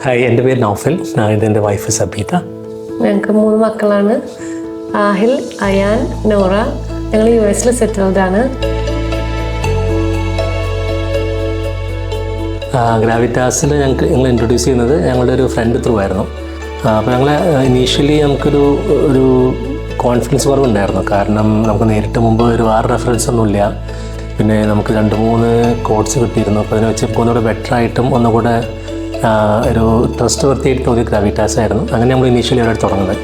Hi, എൻ്റെ പേര് നൗഫൽ. ഇതെൻ്റെ വൈഫ് സബീത. ഞങ്ങൾക്ക് 3 മക്കളാണ്. ആഹിൽ, അയാൻ, നോറ. ഞങ്ങൾ US സെറ്റിൽഡാണ്. ഗ്രാവിറ്റാസിൽ ഞങ്ങൾ ഇൻട്രൊഡ്യൂസ് ചെയ്യുന്നത് ഞങ്ങളുടെ ഒരു ഫ്രണ്ട് ത്രൂ ആയിരുന്നു. അപ്പോൾ ഞങ്ങൾ ഇനീഷ്യലി നമുക്കൊരു കോൺഫിഡൻസ് കുറവുണ്ടായിരുന്നു. കാരണം നമുക്ക് നേരിട്ട് മുമ്പ് ഒരു റെഫറൻസ് ഒന്നുമില്ല. പിന്നെ നമുക്ക് 2-3 കോഡ്സ് കിട്ടിയിരുന്നു. അപ്പോൾ അതിനെ വെച്ച് ഒന്നുകൂടെ ബെറ്ററായിട്ടും ഒന്നുകൂടെ ഒരു ട്രസ്റ്റ് വർത്തിയായിട്ട് തോന്നിയ ഗ്രാവിറ്റാസ് ആയിരുന്നു. അങ്ങനെ നമ്മൾ ഇനീഷ്യലി അവിടെ തുടങ്ങുന്നത്.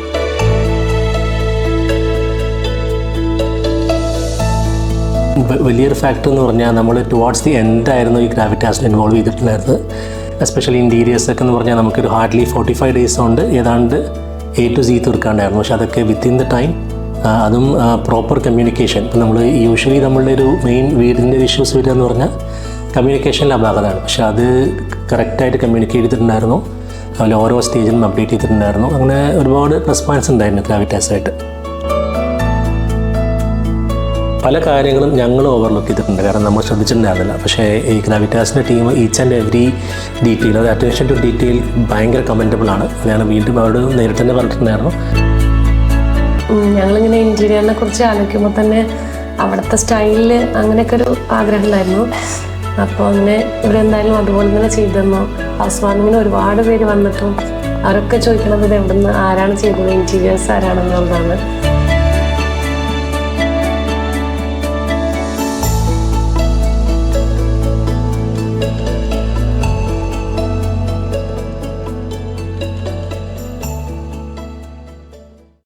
വലിയൊരു ഫാക്ടർ എന്ന് പറഞ്ഞാൽ നമ്മൾ ടുവാർഡ്സ് ദി എൻഡായിരുന്നു ഈ ഗ്രാവിറ്റാസിൽ ഇൻവോൾവ് ചെയ്തിട്ടുണ്ടായിരുന്നത്. എസ്പെഷ്യലി ഇൻറ്റീരിയേഴ്സൊക്കെ എന്ന് പറഞ്ഞാൽ നമുക്കൊരു ഹാർഡ്ലി 45 days കൊണ്ട് ഏതാണ്ട് A to Z തീർക്കാണ്ടായിരുന്നു. പക്ഷെ അതൊക്കെ വിത്തിൻ ദ ടൈം, അതും പ്രോപ്പർ കമ്മ്യൂണിക്കേഷൻ. ഇപ്പം നമ്മൾ യൂഷ്വലി നമ്മളുടെ ഒരു മെയിൻ വീടിൻ്റെ ഇഷ്യൂസ് വരിക എന്ന് പറഞ്ഞാൽ കമ്മ്യൂണിക്കേഷനിലെ അപാകതമാണ്. പക്ഷെ അത് കറക്റ്റായിട്ട് കമ്മ്യൂണിക്കേറ്റ് ചെയ്തിട്ടുണ്ടായിരുന്നു. അതുപോലെ ഓരോ സ്റ്റേജിലും അപ്ഡേറ്റ് ചെയ്തിട്ടുണ്ടായിരുന്നു. അങ്ങനെ ഒരുപാട് പ്ലസ് പോയിൻറ്റ്സ് ഉണ്ടായിരുന്നു ഗ്രാവിറ്റാസായിട്ട്. പല കാര്യങ്ങളും ഞങ്ങൾ ഓവർലുക്ക് ചെയ്തിട്ടുണ്ട്, കാരണം നമ്മൾ ശ്രദ്ധിച്ചിട്ടുണ്ടായിരുന്നില്ല. പക്ഷേ ഈ ഗ്രാവിറ്റാസിൻ്റെ team each and every detail, അത് അറ്റൻഷൻ ടു ഡീറ്റെയിൽ ഭയങ്കര കമൻറ്റബിൾ ആണ്. ഞാൻ വീണ്ടും അവരോട് നേരിട്ട് തന്നെ പറഞ്ഞിട്ടുണ്ടായിരുന്നു. ഞങ്ങളിങ്ങനെ ഇൻറ്റീരിയറിനെ കുറിച്ച് ആലോചിക്കുമ്പോൾ തന്നെ അവിടുത്തെ സ്റ്റൈലിൽ അങ്ങനെയൊക്കെ ഒരു ആഗ്രഹം ഉണ്ടായിരുന്നു. അപ്പോൾ അങ്ങനെ ഇവരെന്തായാലും അതുപോലെ തന്നെ ചെയ്തു തന്നു. ഹൗസ് വാമിങ്ങിന് ഒരുപാട് പേര് വന്നിട്ടും അവരൊക്കെ ചോദിക്കണത് ഇത് എവിടുന്ന്, ആരാണ് ചെയ്തത്, ഇൻറ്റീരിയേഴ്സ് ആരാണെന്നുള്ളതാണ്.